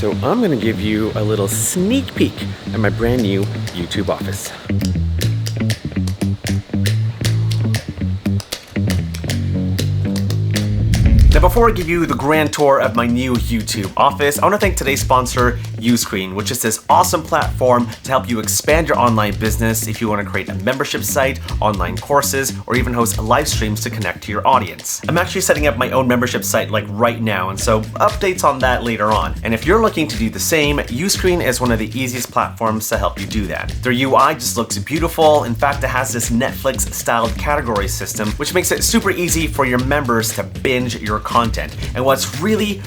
So I'm going to give you a little sneak peek at my brand new YouTube office. Now before I give you the grand tour of my new YouTube office, I want to thank today's sponsor, Uscreen, which is this awesome platform to help you expand your online business if you want to create a membership site, online courses, or even host live streams to connect to your audience. I'm actually setting up my own membership site like right now, and so updates on that later on. And if you're looking to do the same, Uscreen is one of the easiest platforms to help you do that. Their UI just looks beautiful. In fact, it has this Netflix-styled category system, which makes it super easy for your members to binge your content. And what's really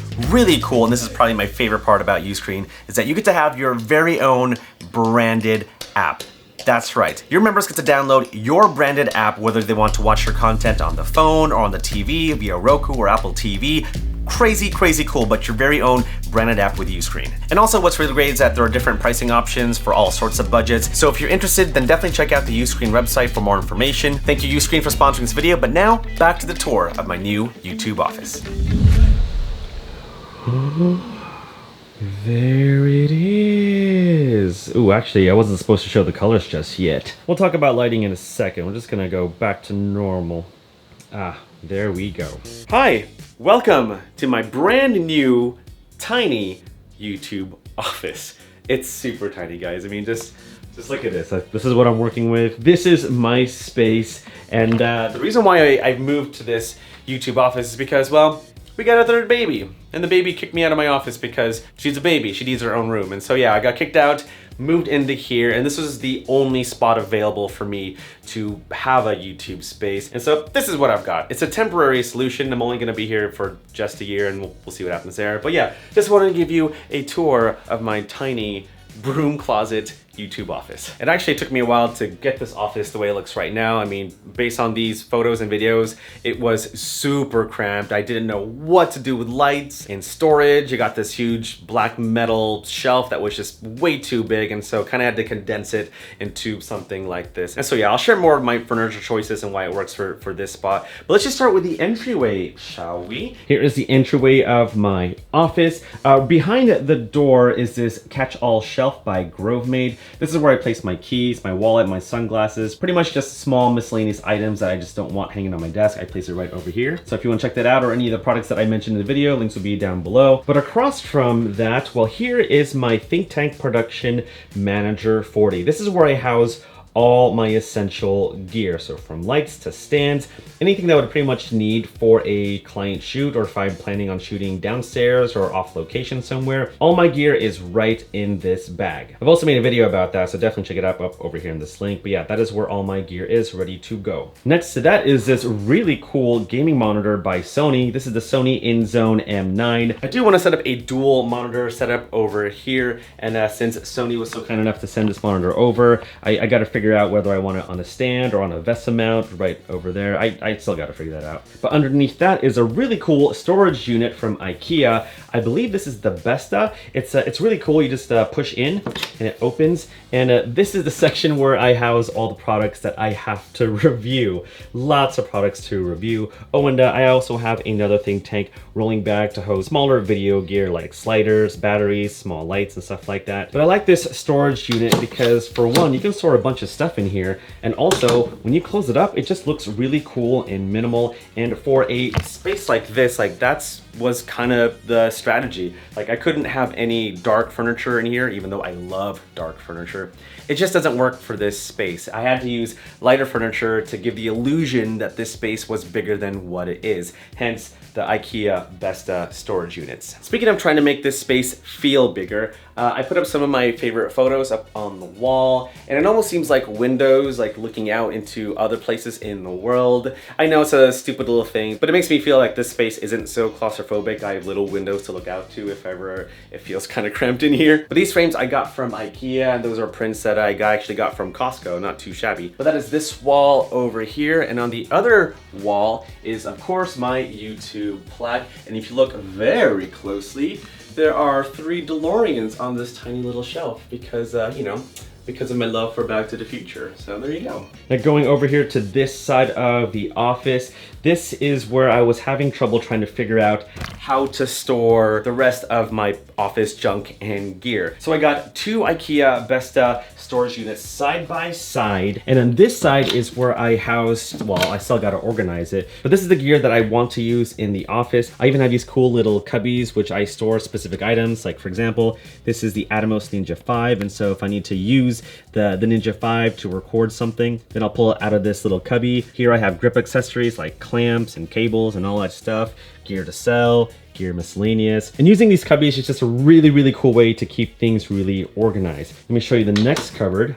cool, and this is probably my favorite part about Uscreen, is that you get to have your very own branded app. That's right. Your members get to download your branded app whether they want to watch your content on the phone or on the TV via Roku or Apple TV. Crazy cool, but your very own branded app with Uscreen. And also what's really great is that there are different pricing options for all sorts of budgets. So if you're interested, then definitely check out the Uscreen website for more information. Thank you, Uscreen, for sponsoring this video. But now, back to the tour of my new YouTube office. There it is. Ooh, actually, I wasn't supposed to show the colors just yet. We'll talk about lighting in a second. We're just gonna go back to normal. Ah, there we go. Hi, welcome to my brand new, tiny YouTube office. It's super tiny, guys. I mean, just look at this. This is what I'm working with. This is my space. And the reason why I moved to this YouTube office is because, well, we got a third baby, and the baby kicked me out of my office because she's a baby. She needs her own room. And so yeah, I got kicked out, moved into here, and this was the only spot available for me to have a YouTube space. And so this is what I've got. It's a temporary solution. I'm only gonna be here for just a year, and we'll see what happens there. But yeah, just wanted to give you a tour of my tiny broom closet YouTube office. It actually took me a while to get this office the way it looks right now. I mean, based on these photos and videos, it was super cramped. I didn't know what to do with lights and storage. I got this huge black metal shelf that was just way too big, and so kind of had to condense it into something like this. And so yeah, I'll share more of my furniture choices and why it works for this spot. But let's just start with the entryway, shall we? Here is the entryway of my office. Behind the door is this catch-all shelf by Grovemade. This is where I place my keys, my wallet, my sunglasses, pretty much just small miscellaneous items that I just don't want hanging on my desk. I place it right over here. So if you want to check that out or any of the products that I mentioned in the video, links will be down below. But across from that, well, here is my Think Tank Production Manager 40. This is where I house all my essential gear. So from lights to stands, anything that I would pretty much need for a client shoot, or if I'm planning on shooting downstairs or off location somewhere, all my gear is right in this bag. I've also made a video about that, so definitely check it out up over here in this link. But yeah, that is where all my gear is ready to go. Next to that is this really cool gaming monitor by Sony. This is the Sony InZone M9. I do want to set up a dual monitor setup over here, and since Sony was so kind enough to send this monitor over, I got to figure out whether I want it on a stand or on a VESA mount right over there. I still got to figure that out. But underneath that is a really cool storage unit from IKEA. I believe this is the Besta. It's really cool. You just push in and it opens. And this is the section where I house all the products that I have to review. Lots of products to review. Oh, and I also have another Think Tank rolling bag to host smaller video gear like sliders, batteries, small lights, and stuff like that. But I like this storage unit because, for one, you can store a bunch of stuff in here, and also when you close it up, it just looks really cool and minimal. And for a space like this, like was kind of the strategy. Like, I couldn't have any dark furniture in here, even though I love dark furniture. It just doesn't work for this space. I had to use lighter furniture to give the illusion that this space was bigger than what it is. Hence the IKEA Besta storage units. Speaking of trying to make this space feel bigger, I put up some of my favorite photos up on the wall, and it almost seems like windows, like looking out into other places in the world. I know it's a stupid little thing, but it makes me feel like this space isn't so claustrophobic. I have little windows to look out to if ever it feels kind of cramped in here. But these frames I got from IKEA, and those are prints that I actually got from Costco, not too shabby. But that is this wall over here, and on the other wall is, of course, my YouTube plaque. And if you look very closely, there are 3 DeLoreans on this tiny little shelf because, you know, because of my love for Back to the Future. So there you go. Now going over here to this side of the office, this is where I was having trouble trying to figure out how to store the rest of my office junk and gear. So I got two IKEA Besta storage units side by side, and on this side is where I housed, well, I still gotta organize it, but this is the gear that I want to use in the office. I even have these cool little cubbies which I store specific items, like for example, this is the Atomos Ninja 5, and so if I need to use the Ninja 5 to record something, then I'll pull it out of this little cubby. Here I have grip accessories like clamps and cables and all that stuff, gear to sell, gear miscellaneous. And using these cubbies is just a really, really cool way to keep things really organized. Let me show you the next cupboard.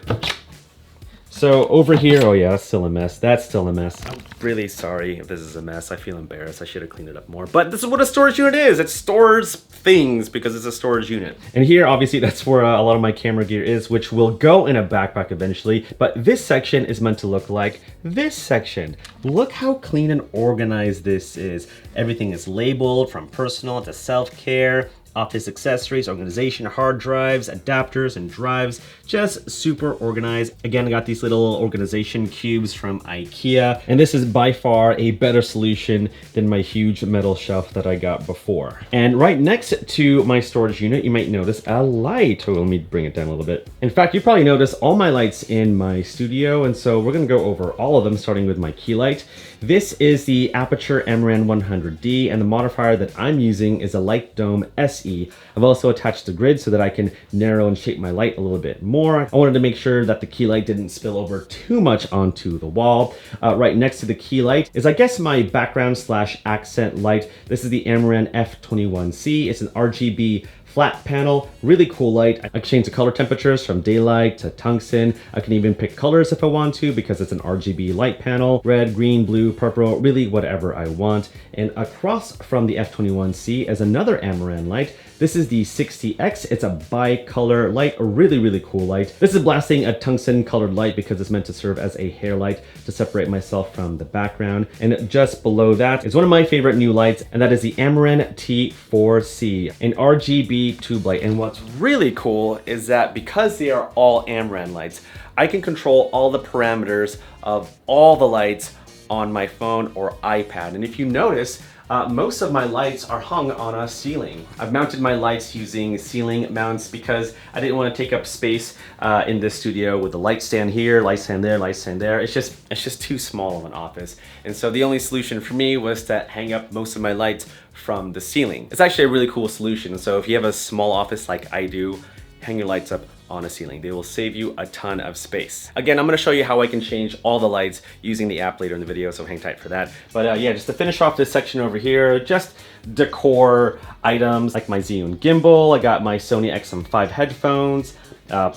So over here, oh yeah, that's still a mess. That's still a mess. I'm really sorry if this is a mess. I feel embarrassed. I should have cleaned it up more. But this is what a storage unit is. It stores things because it's a storage unit. And here, obviously, that's where a lot of my camera gear is, which will go in a backpack eventually. But this section is meant to look like this section. Look how clean and organized this is. Everything is labeled from personal to self-care, office accessories, organization, hard drives, adapters, and drives. Just super organized. Again, I got these little organization cubes from IKEA, and this is by far a better solution than my huge metal shelf that I got before. And right next to my storage unit, you might notice a light. Oh, let me bring it down a little bit. In fact, you probably notice all my lights in my studio, and so we're gonna go over all of them, starting with my key light. This is the Aperture Amaran 100D, and the modifier that I'm using is a Light Dome SE. I've also attached the grid so that I can narrow and shape my light a little bit more. I wanted to make sure that the key light didn't spill over too much onto the wall. Right next to the key light is, I guess, my background slash accent light. This is the Amaran F21C. It's an RGB flat panel, really cool light. I can change the color temperatures from daylight to tungsten. I can even pick colors if I want to because it's an RGB light panel. Red, green, blue, purple, really whatever I want. And across from the F21C is another Amaran light. This is the 60X. It's a bicolor light, a really, really cool light. This is blasting a tungsten colored light because it's meant to serve as a hair light to separate myself from the background. And just below that is one of my favorite new lights, and that is the Amaran T4C, an RGB tube light. And what's really cool is that because they are all Amaran lights, I can control all the parameters of all the lights on my phone or iPad. And if you notice, most of my lights are hung on a ceiling. I've mounted my lights using ceiling mounts because I didn't want to take up space in this studio with the light stand here, light stand there, light stand there. It's just too small of an office. And so the only solution for me was to hang up most of my lights from the ceiling. It's actually a really cool solution. And so if you have a small office like I do, hang your lights up on a ceiling. They will save you a ton of space. Again, I'm gonna show you how I can change all the lights using the app later in the video, so hang tight for that. But yeah, just to finish off this section over here, just decor items like my Xeon gimbal. I got my Sony XM5 headphones,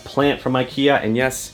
plant from IKEA, and yes,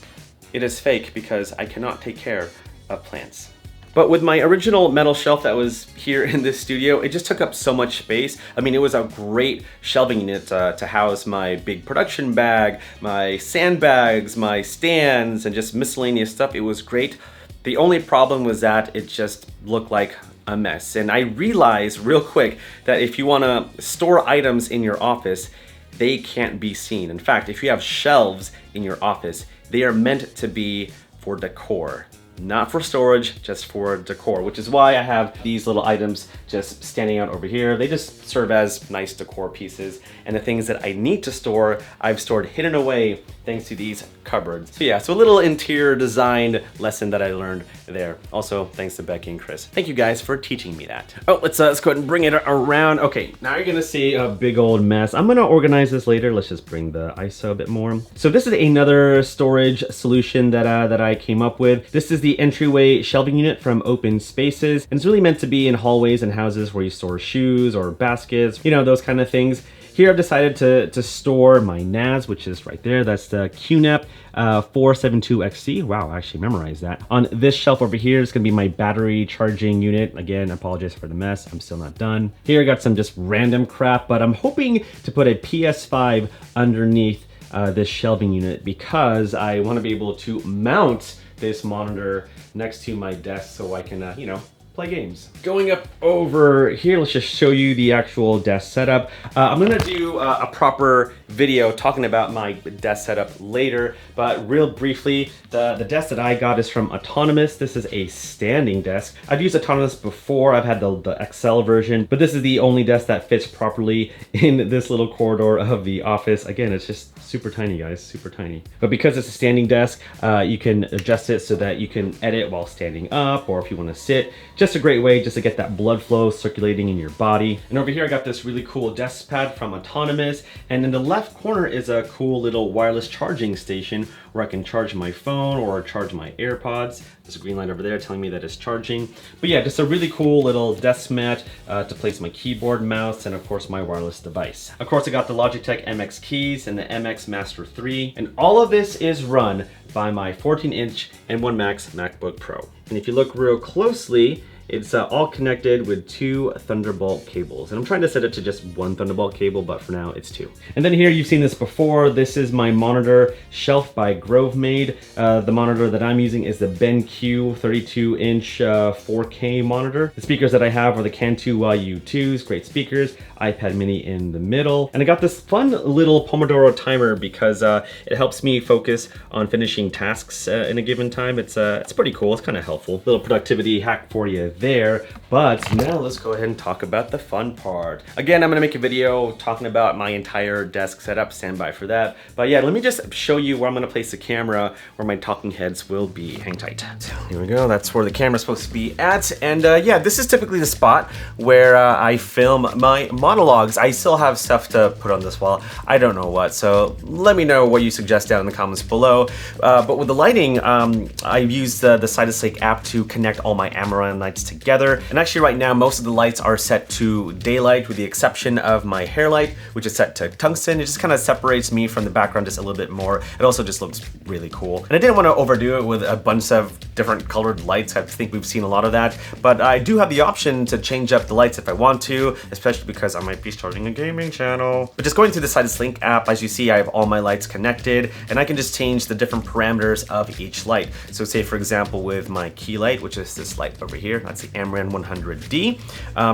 it is fake because I cannot take care of plants. But with my original metal shelf that was here in this studio, it just took up so much space. I mean, it was a great shelving unit to house my big production bag, my sandbags, my stands, and just miscellaneous stuff. It was great. The only problem was that it just looked like a mess. And I realized real quick that if you want to store items in your office, they can't be seen. In fact, if you have shelves in your office, they are meant to be for decor. Not for storage, just for decor, which is why I have these little items just standing out over here. They just serve as nice decor pieces, and the things that I need to store, I've stored hidden away thanks to these cupboards. So yeah, so a little interior design lesson that I learned there. Also, thanks to Becky and Chris. Thank you guys for teaching me that. Oh, let's go ahead and bring it around. Okay, now you're gonna see a big old mess. I'm gonna organize this later. Let's just bring the ISO a bit more. So this is another storage solution that I came up with. This is the Entryway Shelving unit from Open Spaces, and it's really meant to be in hallways and houses where you store shoes or baskets, you know, those kind of things. Here I've decided to store my NAS, which is right there. That's the QNAP 472XC. Wow, I actually memorized that. On this shelf over here is gonna be my battery charging unit. Again, I apologize for the mess. I'm still not done. Here I got some just random crap, but I'm hoping to put a PS5 underneath this shelving unit because I wanna be able to mount this monitor next to my desk so I can, you know, play games. Going up over here, let's just show you the actual desk setup. I'm gonna do a proper video talking about my desk setup later, but real briefly, the desk that I got is from Autonomous. This is a standing desk. I've used Autonomous before. I've had the XL version, but this is the only desk that fits properly in this little corridor of the office. Again, it's just super tiny, guys, super tiny. But because it's a standing desk, you can adjust it so that you can edit while standing up, or if you want to sit. Just a great way just to get that blood flow circulating in your body. And over here I got this really cool desk pad from Autonomous, and in the left corner is a cool little wireless charging station where I can charge my phone or charge my AirPods. There's a green light over there telling me that it's charging. But yeah, just a really cool little desk mat to place my keyboard, mouse, and of course my wireless device. Of course I got the Logitech MX keys and the MX Master 3, and all of this is run by my 14-inch M1 Max MacBook Pro. And if you look real closely, it's all connected with 2 Thunderbolt cables. And I'm trying to set it to just 1 Thunderbolt cable, but for now it's 2. And then here, you've seen this before. This is my monitor shelf by Grovemade. The monitor that I'm using is the BenQ 32-inch 4K monitor. The speakers that I have are the Cantu YU2s, great speakers, iPad mini in the middle. And I got this fun little Pomodoro timer because it helps me focus on finishing tasks in a given time. It's pretty cool, it's kind of helpful. Little productivity hack for you there. But now let's go ahead and talk about the fun part. Again, I'm gonna make a video talking about my entire desk setup, stand by for that. But yeah, let me just show you where I'm gonna place the camera where my talking heads will be. Hang tight. So here we go, that's where the camera's supposed to be at. And yeah, this is typically the spot where I film my monologues. I still have stuff to put on this wall. I don't know what, so let me know what you suggest down in the comments below. But with the lighting, I've used the Sidesync app to connect all my Amaran lights together. And actually right now, most of the lights are set to daylight with the exception of my hair light, which is set to tungsten. It just kind of separates me from the background just a little bit more. It also just looks really cool. And I didn't want to overdo it with a bunch of different colored lights. I think we've seen a lot of that, but I do have the option to change up the lights if I want to, especially because I might be starting a gaming channel. But just going through the Sidesync app, as you see, I have all my lights connected, and I can just change the different parameters of each light. So say for example, with my key light, which is this light over here, that's the Amaran 100D.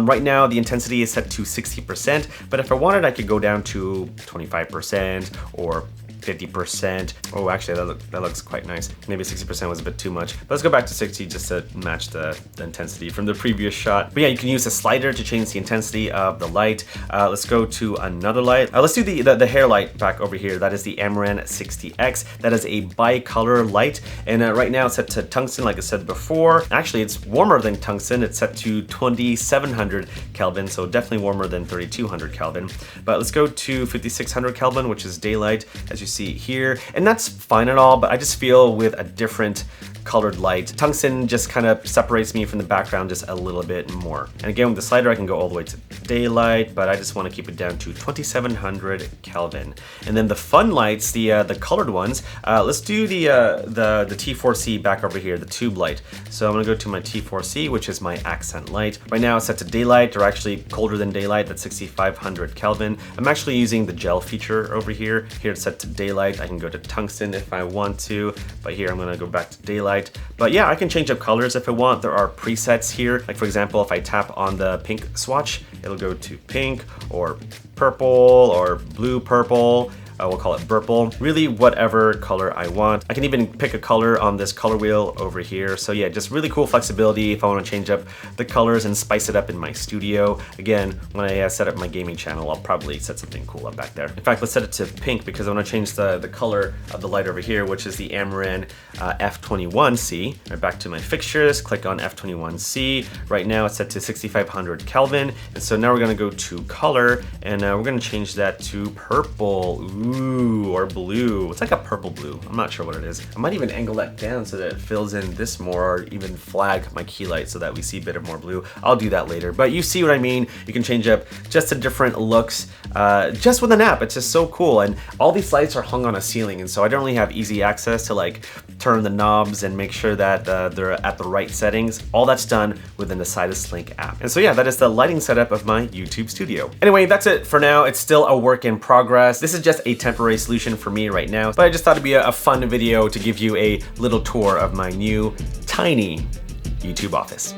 Right now the intensity is set to 60%, but if I wanted, I could go down to 25% or 50%. Oh, actually, that looks quite nice. Maybe 60% was a bit too much. But let's go back to 60 just to match the intensity from the previous shot. But yeah, you can use a slider to change the intensity of the light. Let's go to another light. Let's do the hair light back over here. That is the Amaran 60X. That is a bicolor light. And right now it's set to tungsten, like I said before. Actually, it's warmer than tungsten. It's set to 2700 Kelvin, so definitely warmer than 3200 Kelvin. But let's go to 5600 Kelvin, which is daylight, as you see here, and that's fine and all, but I just feel with a different colored light, tungsten just kind of separates me from the background just a little bit more. And again, with the slider, I can go all the way to daylight, but I just want to keep it down to 2700 Kelvin. And then the fun lights, the colored ones, let's do the T4C back over here, the tube light. So I'm gonna go to my T4C, which is my accent light. Right now it's set to daylight, or actually colder than daylight, that's 6500 Kelvin. I'm actually using the gel feature over here. Here it's set to daylight. I can go to tungsten if I want to, but here I'm gonna go back to daylight. But yeah, I can change up colors if I want. There are presets here. Like for example, if I tap on the pink swatch, it'll go to pink or purple or blue purple. We'll call it purple. Really whatever color I want. I can even pick a color on this color wheel over here. So yeah, just really cool flexibility if I want to change up the colors and spice it up in my studio. Again, when I set up my gaming channel, I'll probably set something cool up back there. In fact, let's set it to pink because I want to change the color of the light over here, which is the Amaran F21C. Right, back to my fixtures, click on F21C. Right now it's set to 6500 Kelvin. And so now we're going to go to color, and we're going to change that to purple. Ooh, or blue. It's like a purple blue. I'm not sure what it is. I might even angle that down so that it fills in this more, or even flag my key light so that we see a bit of more blue. I'll do that later, but you see what I mean. You can change up just the different looks just with an app. It's just so cool. And all these lights are hung on a ceiling, and so I don't really have easy access to like turn the knobs and make sure that they're at the right settings. All that's done within the Sidesync app. And so yeah, that is the lighting setup of my YouTube studio. Anyway, that's it for now. It's still a work in progress. This is just a temporary solution for me right now, but I just thought it'd be a fun video to give you a little tour of my new tiny YouTube office.